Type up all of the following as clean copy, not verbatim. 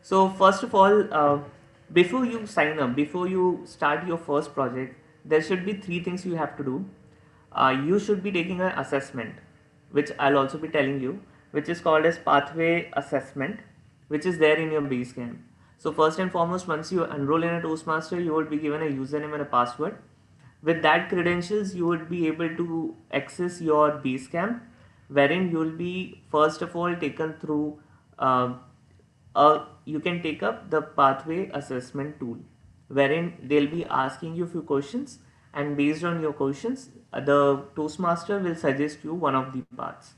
So first of all, before you sign up, before you start your first project, there should be three things you have to do. You should be taking an assessment, which I'll also be telling you, which is called as pathway assessment, which is there in your Basecamp. So first and foremost, once you enroll in a Toastmaster, you will be given a username and a password. With that credentials, you would be able to access your Basecamp, wherein you will be first of all taken through uh, you can take up the pathway assessment tool, wherein they'll be asking you a few questions, and based on your questions the Toastmaster will suggest you one of the paths.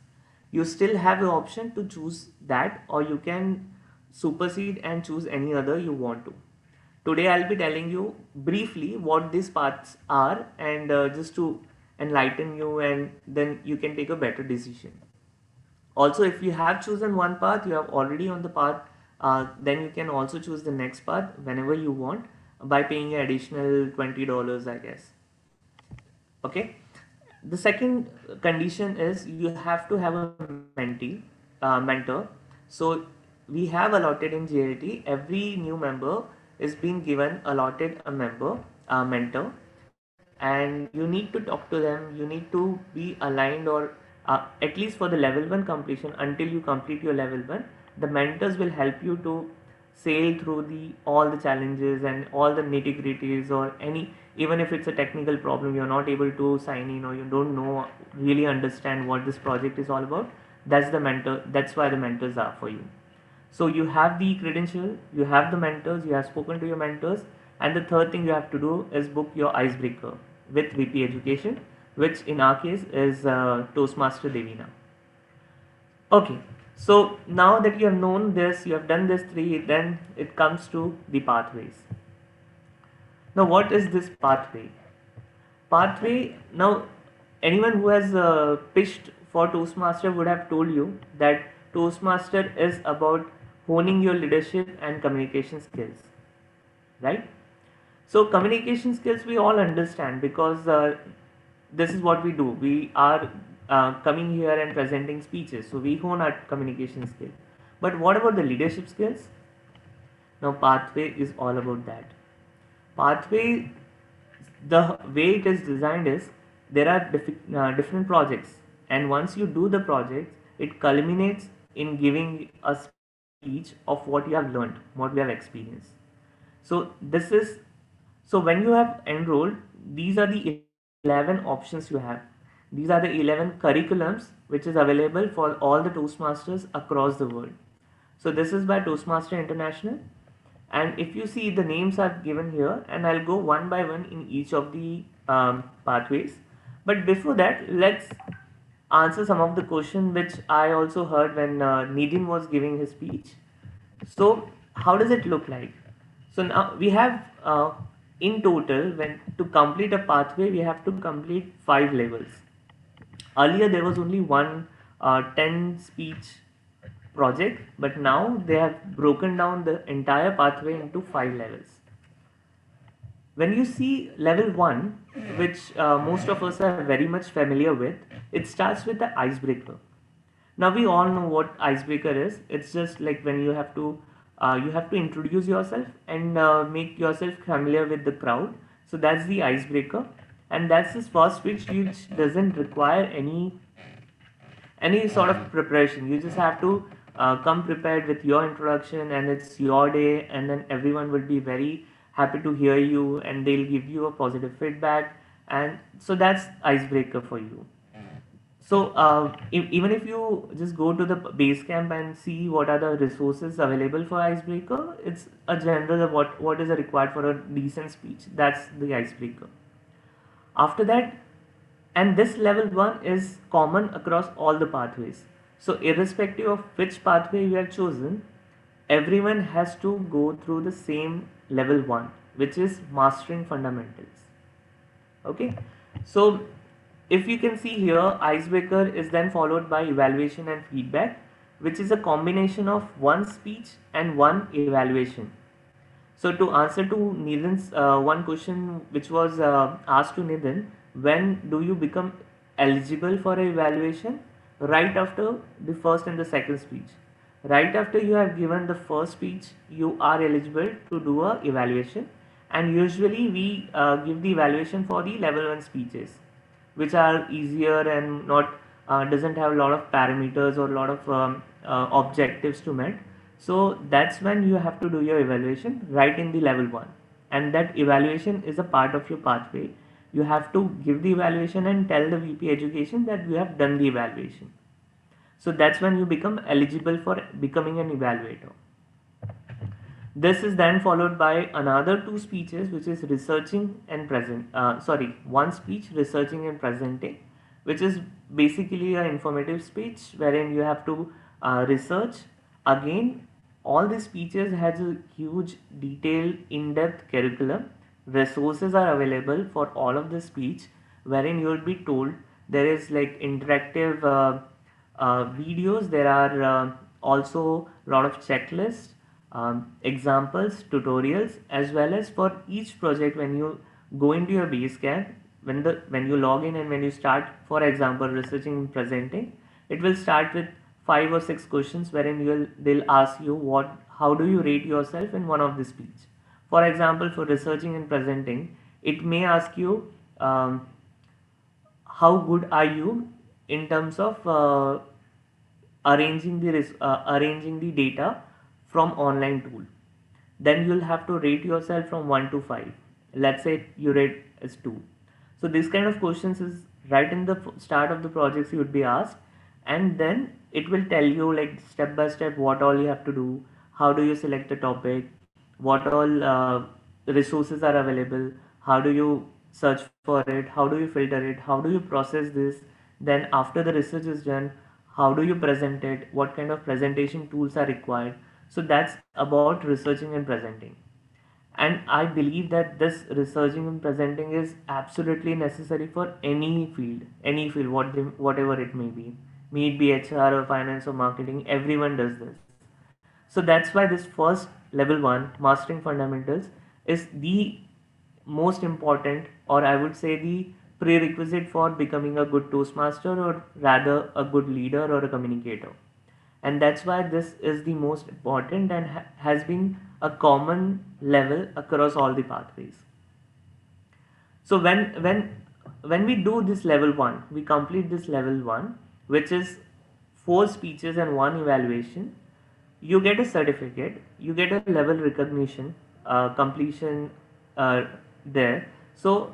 You still have the option to choose that, or you can supersede and choose any other you want to. Today I'll be telling you briefly what these paths are, and just to enlighten you, and then you can take a better decision. Also, if you have chosen one path, you have already on the path, then you can also choose the next path whenever you want by paying an additional $20, I guess. Okay. The second condition is you have to have a mentor. So we have allotted in JLT, every new member is being given allotted a mentor, and you need to talk to them. You need to be aligned, or at least for the level 1 completion, until you complete your level 1, the mentors will help you to sail through the all the challenges and all the nitty gritties, or any, even if it's a technical problem you're not able to sign in, or you don't know, really understand what this project is all about. That's why the mentors are for you. So you have the credential, you have the mentors, you have spoken to your mentors, and the third thing you have to do is book your icebreaker with VP Education, which in our case is Toastmaster Devina. Okay, so now that you have known this, you have done this three, then it comes to the pathways. Now, what is this pathway? Pathway, now anyone who has pitched for Toastmaster would have told you that Toastmaster is about honing your leadership and communication skills, right? So communication skills we all understand, because this is what we do. We are coming here and presenting speeches, so we hone our communication skill. But what about the leadership skills? Now pathway is all about that. Pathway, the way it is designed is, there are different projects, and once you do the project, it culminates in giving a speech of what you have learned, what you have experienced. So this is, so when you have enrolled, these are the 11 options you have. These are the 11 curriculums which is available for all the Toastmasters across the world. So this is by Toastmaster International, and if you see, the names are given here, and I'll go one by one in each of the pathways. But before that, let's answer some of the questions which I also heard when Nidin was giving his speech. So how does it look like? So now we have in total, when to complete a pathway, we have to complete 5 levels. Earlier there was only one 10 speech project, but now they have broken down the entire pathway into 5 levels. When you see level 1, which most of us are very much familiar with, it starts with the icebreaker. Now we all know what icebreaker is. It's just like when you have to introduce yourself and make yourself familiar with the crowd. So that's the icebreaker, and that's the first speech which doesn't require any sort of preparation. You just have to come prepared with your introduction, and it's your day, and then everyone will be very happy to hear you, and they'll give you a positive feedback, and so that's icebreaker for you. So even if you just go to the Basecamp and see what are the resources available for icebreaker, it's a general of what is required for a decent speech. That's the icebreaker. After that, and this level 1 is common across all the pathways. So irrespective of which pathway you have chosen, everyone has to go through the same level 1, which is mastering fundamentals. Okay, so if you can see here, icebreaker is then followed by evaluation and feedback, which is a combination of one speech and one evaluation. So to answer to Nidin's one question which was asked to Nidin, when do you become eligible for evaluation? Right after the first and the second speech. Right after you have given the first speech, you are eligible to do a evaluation, and usually we give the evaluation for the level 1 speeches, which are easier and not doesn't have a lot of parameters or a lot of objectives to meet. So that's when you have to do your evaluation right in the level 1, and that evaluation is a part of your pathway. You have to give the evaluation and tell the VP education that you have done the evaluation. So that's when you become eligible for becoming an evaluator. This is then followed by another 2 speeches, which is researching and one speech, researching and presenting, which is basically an informative speech wherein you have to research. Again, all these speeches has a huge detailed in-depth curriculum. Resources are available for all of the speech, wherein you will be told there is like interactive videos. There are also a lot of checklists, examples, tutorials, as well as for each project. When you go into your Basecamp, when you log in and when you start, for example, researching and presenting, it will start with 5 or 6 questions wherein they'll ask you how do you rate yourself in one of the speech. For example, for researching and presenting, it may ask you how good are you in terms of arranging the data from online tool. Then you'll have to rate yourself from 1 to 5. Let's say you rate as 2. So this kind of questions is right in the start of the projects you would be asked, and then it will tell you like step by step what all you have to do, how do you select the topic, what all resources are available, how do you search for it, how do you filter it, how do you process this. Then after the research is done, how do you present it, what kind of presentation tools are required. So that's about researching and presenting. And I believe that this researching and presenting is absolutely necessary for any field, whatever it may it be HR or finance or marketing. Everyone does this. So that's why this first level 1, mastering fundamentals, is the most important, or I would say the prerequisite for becoming a good Toastmaster, or rather a good leader or a communicator. And that's why this is the most important and has been a common level across all the pathways. So when we do this level 1, we complete this level 1, which is 4 speeches and 1 evaluation. You get a certificate, you get a level recognition, completion there. So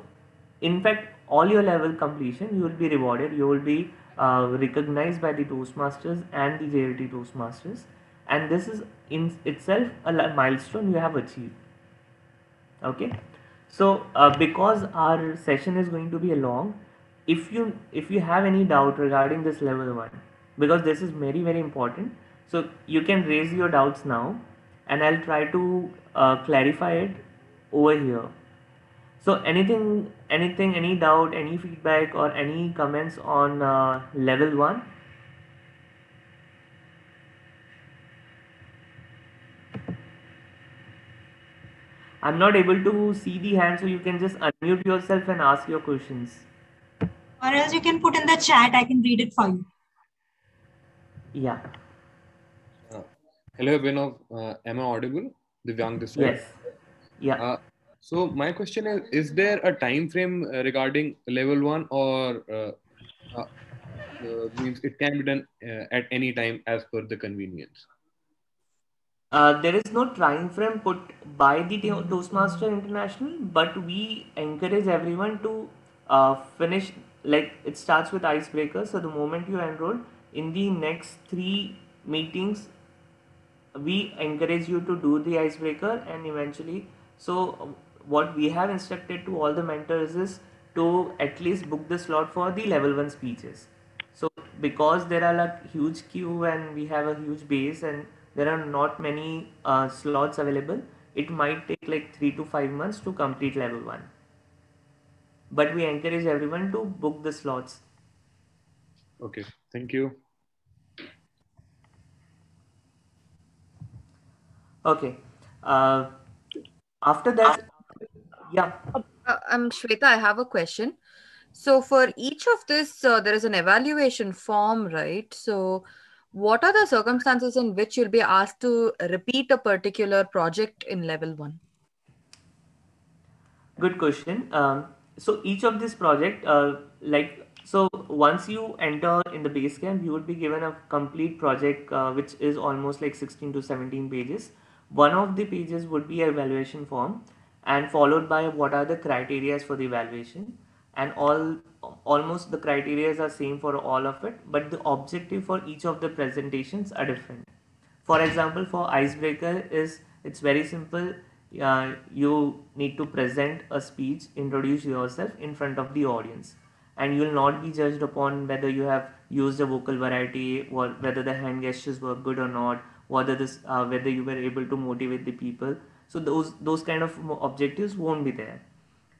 in fact, all your level completion, you will be rewarded, you will be recognized by the Toastmasters and the JLT Toastmasters, and this is in itself a milestone you have achieved. Okay, so because our session is going to be long, if you have any doubt regarding this level 1, because this is very important, so you can raise your doubts now, and I'll try to clarify it over here. So any doubt, any feedback, or any comments on level 1? I'm not able to see the hand, so you can just unmute yourself and ask your questions. Or else you can put in the chat, I can read it for you. Yeah. Hello, Abhinav. Am I audible? Divyang this side. Yes. Yeah. So my question is there a time frame regarding level 1, or means it can be done at any time as per the convenience? There is no time frame put by the Toastmaster International, but we encourage everyone to finish, like it starts with icebreaker. So the moment you enroll, in the next 3 meetings, we encourage you to do the icebreaker, and eventually, so what we have instructed to all the mentors is to at least book the slot for the level 1 speeches. So because there are like huge queue and we have a huge base and there are not many slots available, it might take like 3 to 5 months to complete level 1, but we encourage everyone to book the slots. Okay, thank you. Okay, after that, yeah. I'm Shweta. I have a question. So for each of this, there is an evaluation form, right? So what are the circumstances in which you'll be asked to repeat a particular project in level 1? Good question. So each of this project, so once you enter in the base camp, you would be given a complete project, which is almost like 16 to 17 pages. One of the pages would be an evaluation form, and followed by what are the criteria for the evaluation, and almost the criteria are same for all of it, but the objective for each of the presentations are different. For example, for icebreaker it's very simple. You need to present a speech, introduce yourself in front of the audience, and you will not be judged upon whether you have used a vocal variety, or whether the hand gestures were good or not, whether you were able to motivate the people. So those kind of objectives won't be there.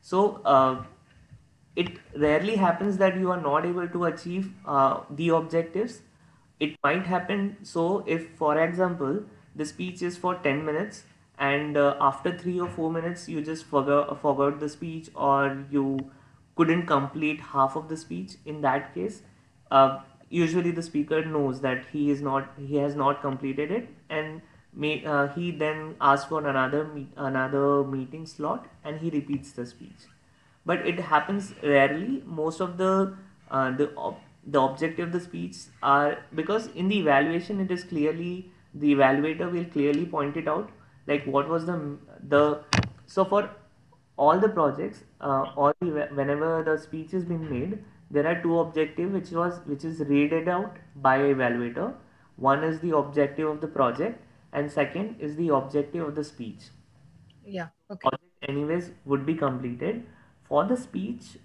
So it rarely happens that you are not able to achieve the objectives. It might happen. So if, for example, the speech is for 10 minutes, and after 3 or 4 minutes you just forgot the speech, or you couldn't complete half of the speech, in that case, usually the speaker knows that he has not completed it, and he then asks for another meeting slot, and he repeats the speech. But it happens rarely. Most of the objective of the speech are, because in the evaluation it is clearly, the evaluator will clearly point it out, like what was the so for all the projects, whenever the speech is being made, there are two objectives which is rated out by evaluator. One is the objective of the project, and second is the objective of the speech. Yeah. Okay. Project anyways would be completed. For the speech,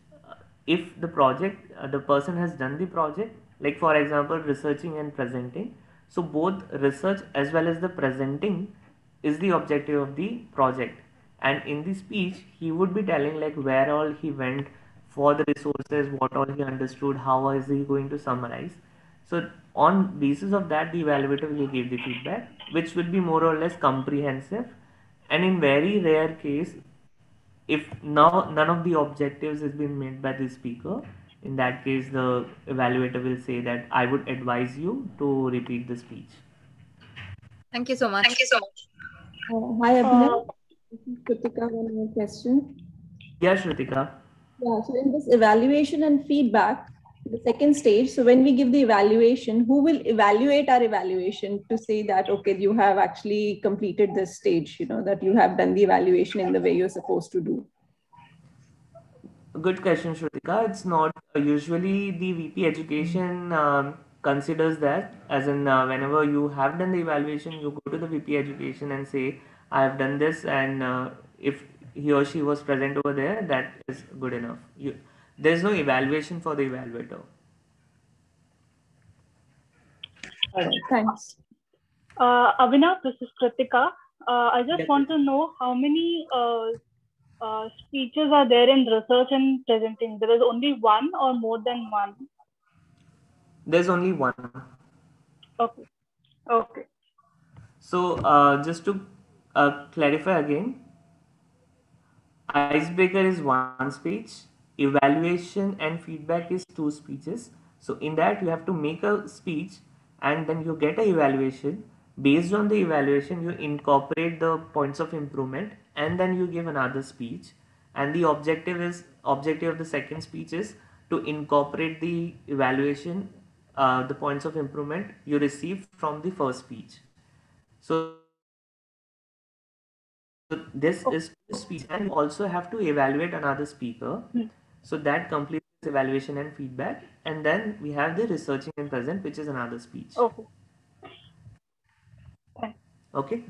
if the person has done the project, like for example researching and presenting, so both research as well as the presenting is the objective of the project, and in the speech he would be telling like where all he went for the resources, what all he understood, how is he going to summarize. So on basis of that, the evaluator will give the feedback, which will be more or less comprehensive. And in very rare case, if now none of the objectives has been made by the speaker, in that case the evaluator will say that I would advise you to repeat the speech. Thank you so much. Hi, Abhinav. This is Kritika. One more question. Yeah, Shrutika. Yeah, so in this evaluation and feedback, the second stage, so when we give the evaluation, who will evaluate our evaluation to say that, okay, you have actually completed this stage, that you have done the evaluation in the way you're supposed to do? Good question, Shrutika. It's not usually the VP education considers that, as in whenever you have done the evaluation, you go to the VP education and say, I have done this, and if he or she was present over there, that is good enough. There's no evaluation for the evaluator. All right, thanks. Abhinav, this is Kritika. I just want to know how many speeches are there in research and presenting? There is only one or more than one? There's only one. Okay. Okay. So just to clarify again, icebreaker is one speech, evaluation and feedback is two speeches. So in that you have to make a speech, and then you get an evaluation. Based on the evaluation, you incorporate the points of improvement, and then you give another speech. And the objective of the second speech is to incorporate the evaluation, the points of improvement you received from the first speech. So this is speech, and you also have to evaluate another speaker. So that completes evaluation and feedback, and then we have the researching and present, which is another speech. Okay. Okay.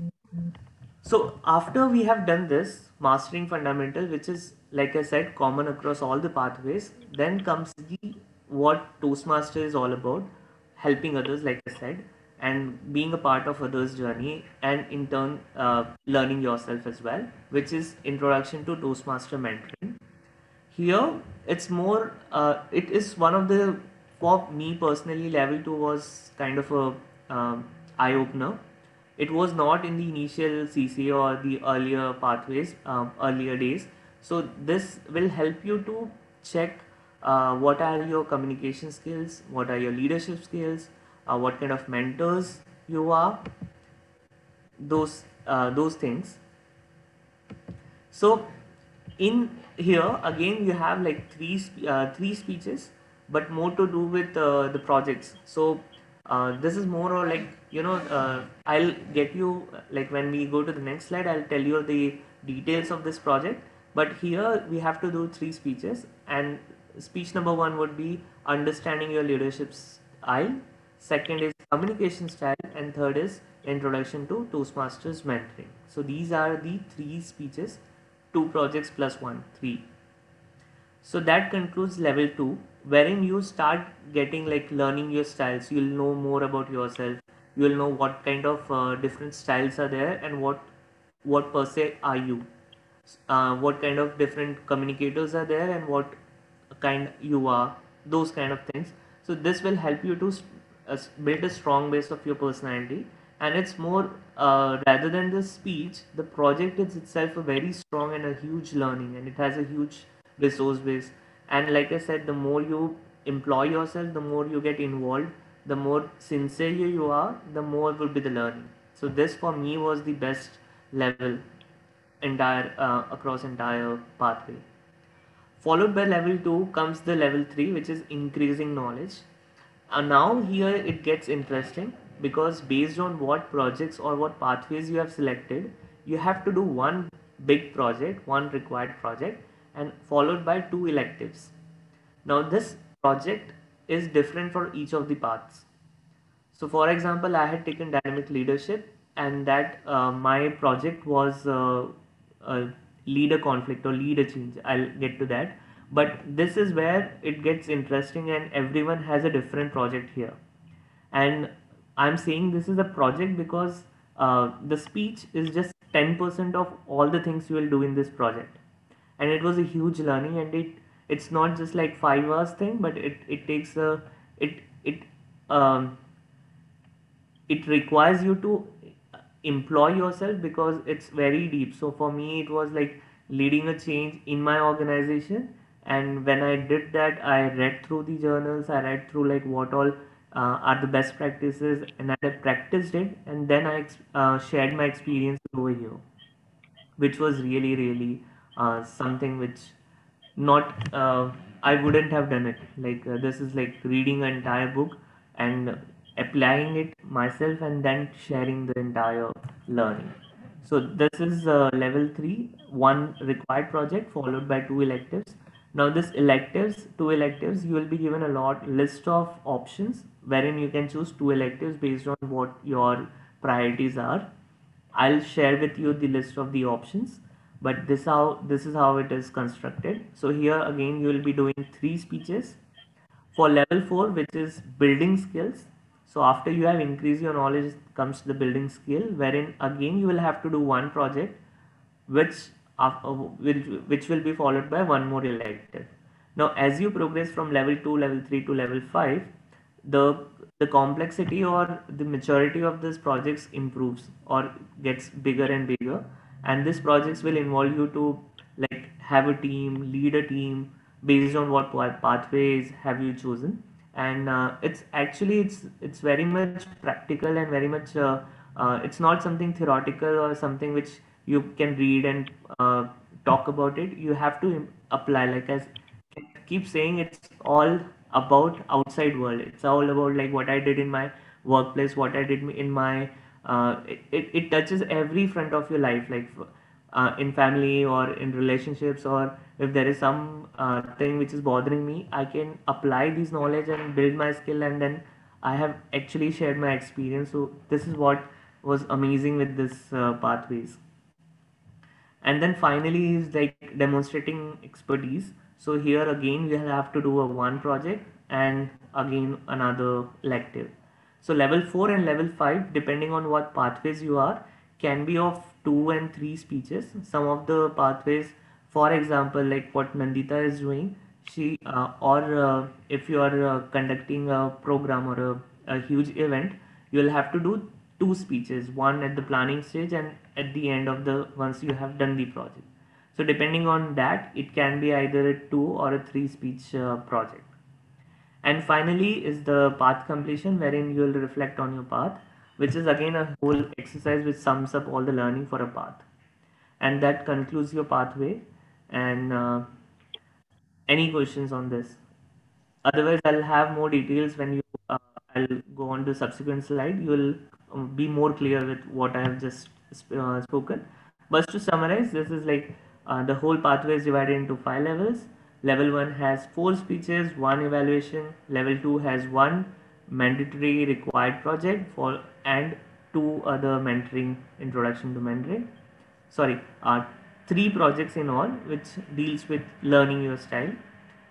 So after we have done this mastering fundamental, which is, like I said, common across all the pathways, then comes what Toastmaster is all about: helping others, like I said, and being a part of others' journey, and in turn learning yourself as well, which is introduction to Toastmaster mentoring. Here it's more it is one of the, for me personally, level 2 was kind of a eye-opener. It was not in the initial CCA or the earlier pathways, earlier days. So this will help you to check what are your communication skills, what are your leadership skills, what kind of mentors you are, those things. So in here again you have like three speeches, but more to do with the projects. So this is more or like, I'll get you, like when we go to the next slide, I'll tell you the details of this project. But here we have to do three speeches, and speech number one would be understanding your leadership style, second is communication style, and third is introduction to Toastmasters mentoring. So these are the three speeches, two projects plus one, three. So that concludes level 2, wherein you start getting like learning your styles. You'll know more about yourself. You'll know what kind of different styles are there, and what per se are you. What kind of different communicators are there, and what kind you are. Those kind of things. So this will help you to build a strong base of your personality. And it's more rather than the speech, the project is itself a very strong and a huge learning, and it has a huge resource base. And like I said, the more you employ yourself, the more you get involved, the more sincere you are, the more will be the learning. So this for me was the best level across entire pathway. Followed by level 2 comes the level 3, which is increasing knowledge. And now here it gets interesting, because based on what projects or what pathways you have selected, you have to do one big project, one required project, and followed by 2 electives. Now this project is different for each of the paths. So for example, I had taken dynamic leadership, and that my project was lead a conflict or lead a change. I'll get to that. But this is where it gets interesting, and everyone has a different project here. And I'm saying this is a project because the speech is just 10% of all the things you will do in this project. And it was a huge learning, and it's not just like 5 hours thing, but it takes it requires you to employ yourself, because it's very deep. So for me, it was like leading a change in my organization. And when I did that, I read through the journals, I read through like what all are the best practices, and I practiced it, and then I shared my experience over here, which was really something which not I wouldn't have done it. Like this is like reading an entire book and applying it myself, and then sharing the entire learning. So this is level 3, one required project followed by 2 electives. Now this electives, 2 electives, you will be given a list of options, wherein you can choose 2 electives based on what your priorities are. I'll share with you the list of the options, but this is how it is constructed. So here again you will be doing 3 speeches. For level 4, which is building skills, so after you have increased your knowledge comes the building skill, wherein again you will have to do one project, which will be followed by one more elective. Now as you progress from level 2, level 3 to level 5, the complexity or the maturity of this projects improves or gets bigger and bigger, and these projects will involve you to like have a team, lead a team based on what pathways have you chosen. And it's actually it's very much practical and very much it's not something theoretical or something which you can read and talk about it. You have to apply, like as I keep saying, it's all about outside world. It's all about like what I did in my workplace, what I did in my it touches every front of your life, like in family or in relationships, or if there is some thing which is bothering me, I can apply this knowledge and build my skill, and then I have actually shared my experience. So this is what was amazing with this pathways. And then finally is like demonstrating expertise. So here again we have to do a one project and again another elective. So level 4 and level 5, depending on what pathways you are, can be of 2 and 3 speeches. Some of the pathways, for example, like what Nandita is doing, she if you are conducting a program or a huge event, you will have to do 2 speeches, one at the planning stage and at the end of the once you have done the project. So depending on that, it can be either a 2 or a 3 speech project. And finally is the path completion, wherein you will reflect on your path, which is again a whole exercise which sums up all the learning for a path. And that concludes your pathway. And any questions on this? Otherwise, I'll have more details when I'll go on to subsequent slide. You will be more clear with what I have just spoken. But to summarize, this is like the whole pathway is divided into 5 levels. Level 1 has 4 speeches, 1 evaluation. Level 2 has 1 mandatory required project and 2 other mentoring, introduction to mentoring. Sorry, 3 projects in all, which deals with learning your style.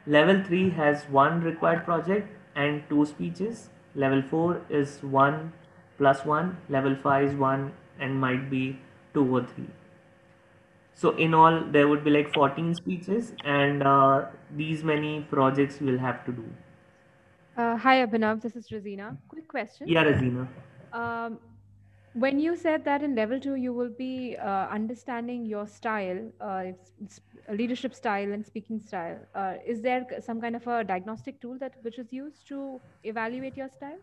Level 3 has 1 required project and 2 speeches. Level 4 is 1 plus 1. Level 5 is 1 and might be 2 or 3. So in all, there would be like 14 speeches, and these many projects you will have to do. Hi, Abhinav. This is Rosina. Quick question. Yeah, Razina. When you said that in level 2, you will be understanding your style, it's leadership style and speaking style. Is there some kind of a diagnostic tool which is used to evaluate your style?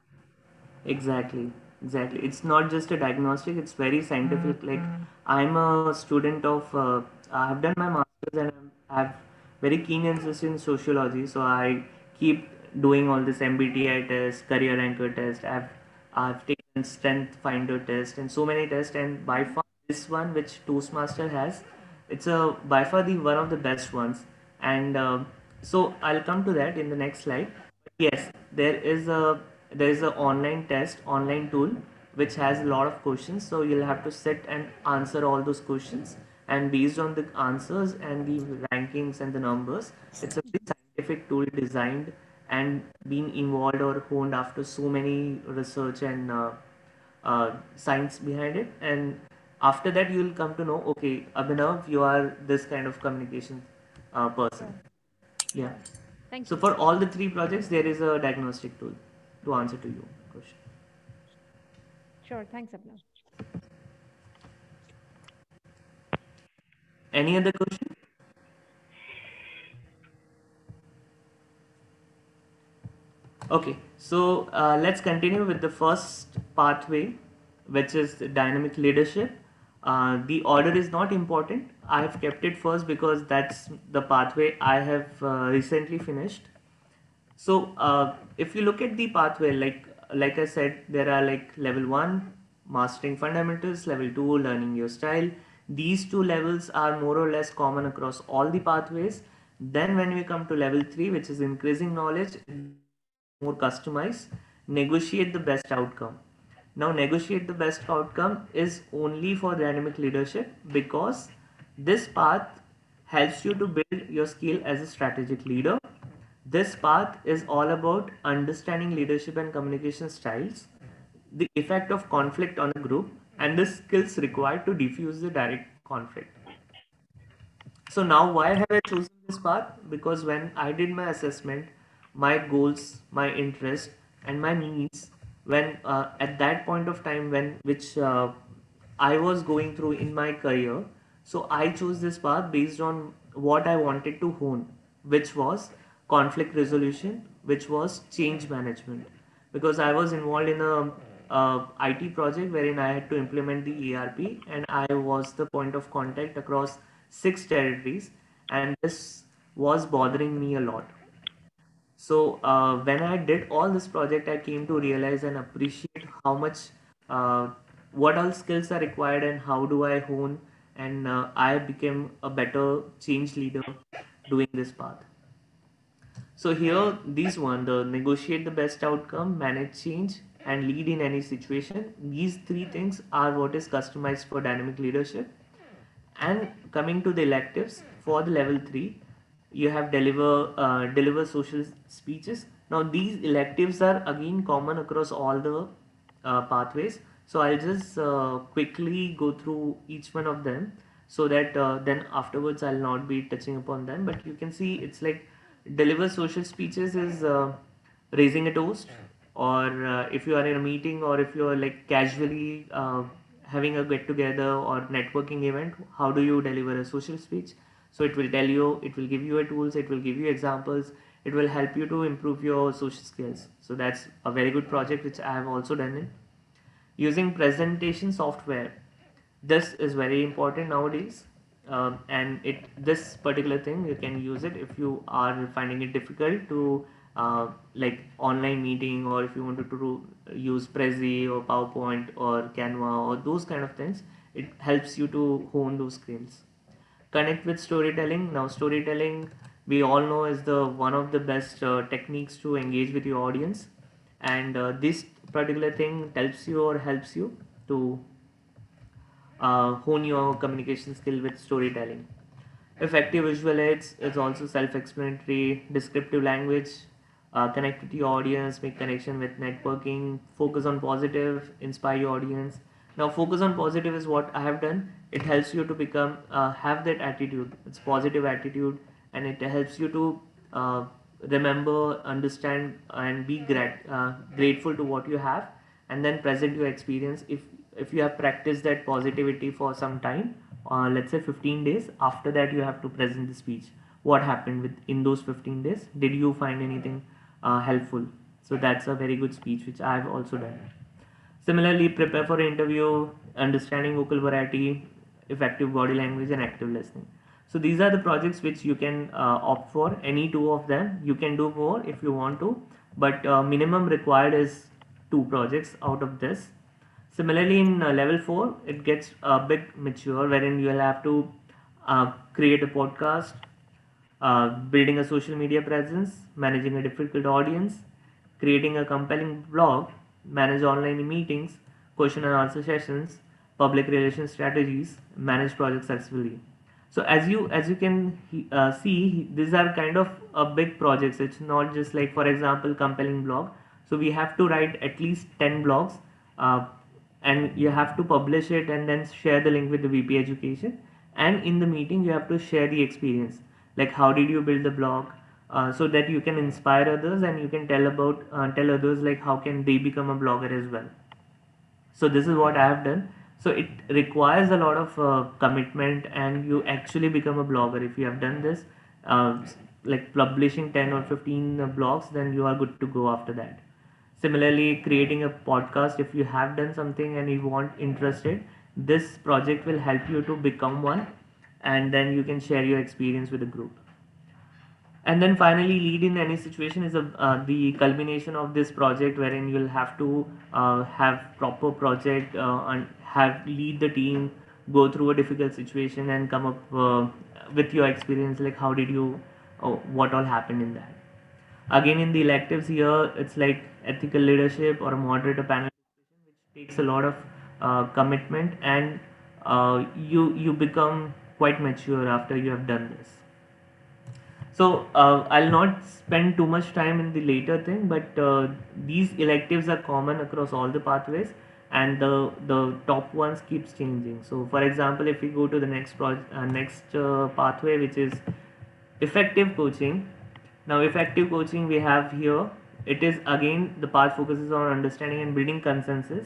Exactly. It's not just a diagnostic, it's very scientific. Like, I'm a student of, I have done my master's and I have very keen interest in sociology. So I keep doing all this MBTI test, career anchor test. I've taken strength finder test and so many tests. And by far this one, which Toastmaster has, it's by far one of the best ones. And so I'll come to that in the next slide. But yes, there is an online tool which has a lot of questions, so you'll have to sit and answer all those questions, and based on the answers and the rankings and the numbers, it's a very scientific tool designed and being involved or honed after so many research and science behind it. And after that you'll come to know, okay, Abhinav, you are this kind of communication person. Yeah. Thank you. So for all the 3 projects there is a diagnostic tool to answer to your question. Sure, thanks, Abhinav. Any other question? Okay, so let's continue with the first pathway, which is dynamic leadership. The order is not important. I have kept it first because that's the pathway I have recently finished. So if you look at the pathway, like I said, there are like level 1, mastering fundamentals, level 2, learning your style. These 2 levels are more or less common across all the pathways. Then when we come to level 3, which is increasing knowledge, more customized, negotiate the best outcome. Now negotiate the best outcome is only for dynamic leadership, because this path helps you to build your skill as a strategic leader. This path is all about understanding leadership and communication styles, the effect of conflict on a group, and the skills required to diffuse the direct conflict. So now why have I chosen this path? Because when I did my assessment, my goals, my interests, and my needs, when at that point of time which I was going through in my career, so I chose this path based on what I wanted to hone, which was conflict resolution, which was change management, because I was involved in a IT project wherein I had to implement the ERP, and I was the point of contact across 6 territories, and this was bothering me a lot. So when I did all this project, I came to realize and appreciate how much, what all skills are required and how do I hone, and I became a better change leader doing this path. So here, the negotiate the best outcome, manage change, and lead in any situation. These 3 things are what is customized for dynamic leadership. And coming to the electives, for the level 3, you have deliver social speeches. Now these electives are again common across all the pathways. So I'll just quickly go through each one of them, so that then afterwards I'll not be touching upon them. But you can see it's like deliver social speeches is raising a toast, or if you are in a meeting, or if you are like casually having a get together or networking event, how do you deliver a social speech? So it will tell you, it will give you a tools, it will give you examples, It will help you to improve your social skills. So that's a very good project which I have also done it. Using presentation software, this is very important nowadays. And this particular thing, you can use it if you are finding it difficult to like online meeting, or if you wanted to use Prezi or PowerPoint or Canva or those kind of things. It helps you to hone those skills. Connect with storytelling. Now storytelling, we all know, is the one of the best techniques to engage with your audience, and this particular thing helps you to hone your communication skill with storytelling. Effective visual aids is also self-explanatory. Descriptive language, connect with your audience, make connection with networking. Focus on positive, inspire your audience. Now focus on positive is what I have done. It helps you to become have that attitude. It's positive attitude, and it helps you to remember, understand, and be grateful to what you have, and then present your experience. If you have practiced that positivity for some time, let's say 15 days, after that you have to present the speech. What happened in those 15 days? Did you find anything helpful? So that's a very good speech which I have also done. Similarly, prepare for an interview, understanding vocal variety, effective body language, and active listening. So these are the projects which you can opt for. Any two of them. You can do more if you want to, but minimum required is 2 projects out of this. Similarly, in level 4, it gets a bit mature, wherein you will have to create a podcast, building a social media presence, managing a difficult audience, creating a compelling blog, manage online meetings, question and answer sessions, public relations strategies, manage projects successfully. So as you can see, these are kind of big projects. It's not just like, for example, compelling blog. So we have to write at least 10 blogs, and you have to publish it and then share the link with the VP Education. And in the meeting, you have to share the experience, like how did you build the blog, so that you can inspire others, and you can tell others like how can they become a blogger as well. So this is what I have done. So it requires a lot of commitment, and you actually become a blogger if you have done this, like publishing 10 or 15 blogs, then you are good to go after that. Similarly, creating a podcast, if you have done something and you want interested, this project will help you to become one, and then you can share your experience with the group. And then finally, lead in any situation is the culmination of this project, wherein you'll have to have proper project and lead the team, go through a difficult situation, and come up with your experience, like how did you, what all happened in that. Again, in the electives here, it's like ethical leadership or a moderator panel discussion, which takes a lot of commitment, and you become quite mature after you have done this. So I'll not spend too much time in the later thing, but these electives are common across all the pathways, and the top ones keeps changing. So for example, if we go to the next pathway, which is effective coaching. Now effective coaching we have here, it is again the path focuses on understanding and building consensus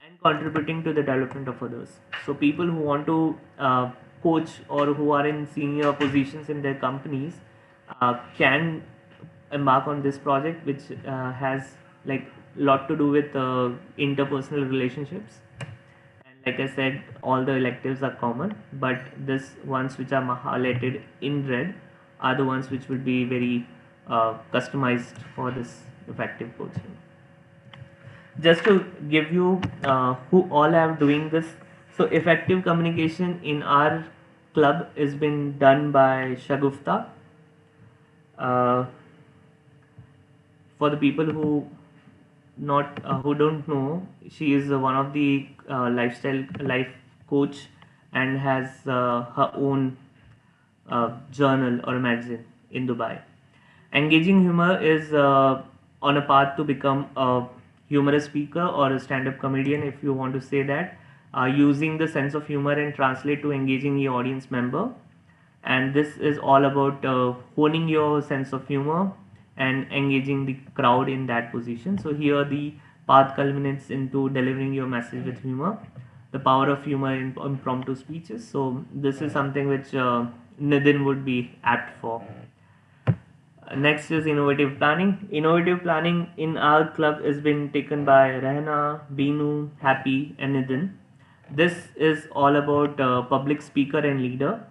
and contributing to the development of others. So people who want to coach, or who are in senior positions in their companies, can embark on this project, which has like lot to do with interpersonal relationships. And like I said, all the electives are common, but this ones which are highlighted in red are the ones which will be very customized for this effective coaching. Just to give you who all are doing this. So effective communication in our club is been done by Shagufta. For the people who don't know, she is one of the life coach, and has her own journal or magazine in Dubai. Engaging humor is on a path to become a humorous speaker or a stand-up comedian, if you want to say that, using the sense of humor and translate to engaging the audience member. And this is all about honing your sense of humor and engaging the crowd in that position. So here the path culminates into delivering your message with humor, the power of humor in impromptu speeches. So this is something which Nidin would be apt for. Next is innovative planning. Innovative planning in our club is been taken by Rehna, Beenu, Happy, and Nidin. This is all about public speaker and leader.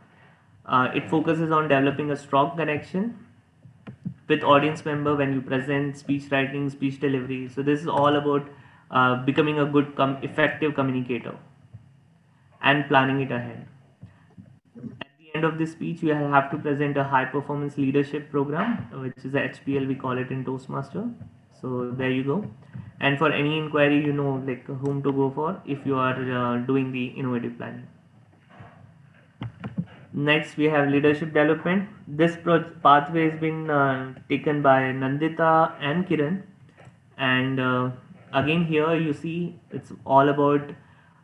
It focuses on developing a strong connection with audience member when you present, speech writing, speech delivery. So this is all about becoming a good, effective communicator and planning it ahead. At the end of this speech, you have to present a high performance leadership program, which is a HPL, we call it in Toastmaster. So there you go. And for any inquiry, you know like whom to go for if you are doing the innovative planning. Next, we have leadership development. This pathway has been taken by Nandita and Kiran. And again, here you see it's all about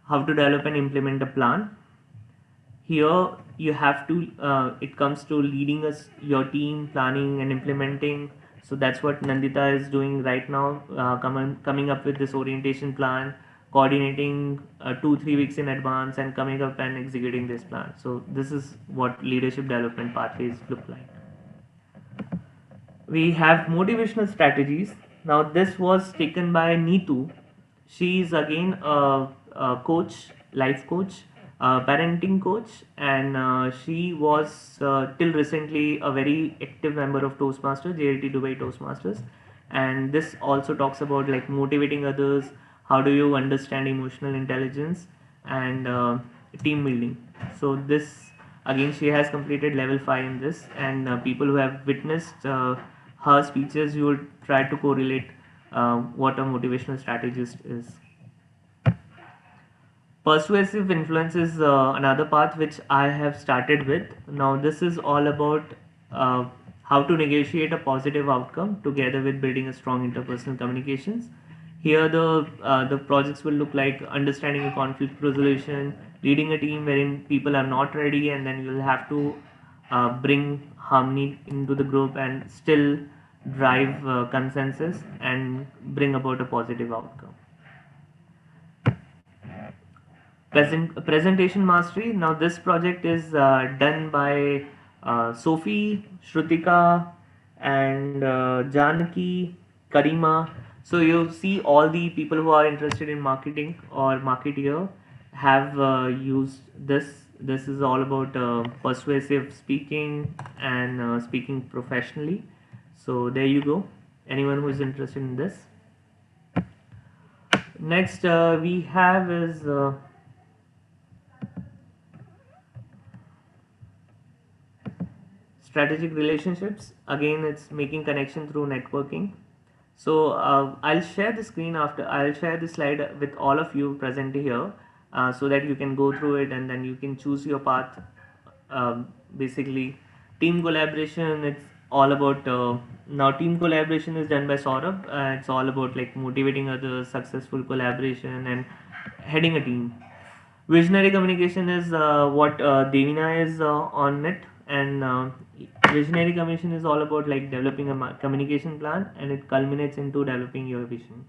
how to develop and implement a plan. Here you have to, it comes to leading your team, planning and implementing. So that's what Nandita is doing right now, coming up with this orientation plan, coordinating 2-3 weeks in advance and coming up and executing this plan. So this is what leadership development pathways look like. We have motivational strategies. Now this was taken by Neetu. She is again a coach, life coach, parenting coach, and she was till recently a very active member of Toastmasters, JLT Dubai Toastmasters. And this also talks about like motivating others, how do you understand emotional intelligence, and team building. So this again, she has completed level 5 in this, and people who have witnessed her speeches, you will try to correlate what a motivational strategist is. Persuasive influence is another path which I have started with. Now this is all about how to negotiate a positive outcome together with building a strong interpersonal communications. Here the projects will look like understanding a conflict resolution, leading a team wherein people are not ready, and then you'll have to bring harmony into the group and still drive consensus and bring about a positive outcome. Presentation mastery. Now this project is done by Sophie, Shrutika, and Janaki, Karima. So you see all the people who are interested in marketing or marketeer have used this. This is all about persuasive speaking and speaking professionally. So there you go. Anyone who is interested in this. Next we have is strategic relationships. Again, it's making connection through networking. So I'll share the screen after. I'll share the slide with all of you present here, so that you can go through it and then you can choose your path. Basically, team collaboration. It's all about now. Team collaboration is done by Saurabh. It's all about like motivating others, successful collaboration, and heading a team. Visionary communication is what Devina is on it, and visionary communication is all about like developing a communication plan, and it culminates into developing your vision.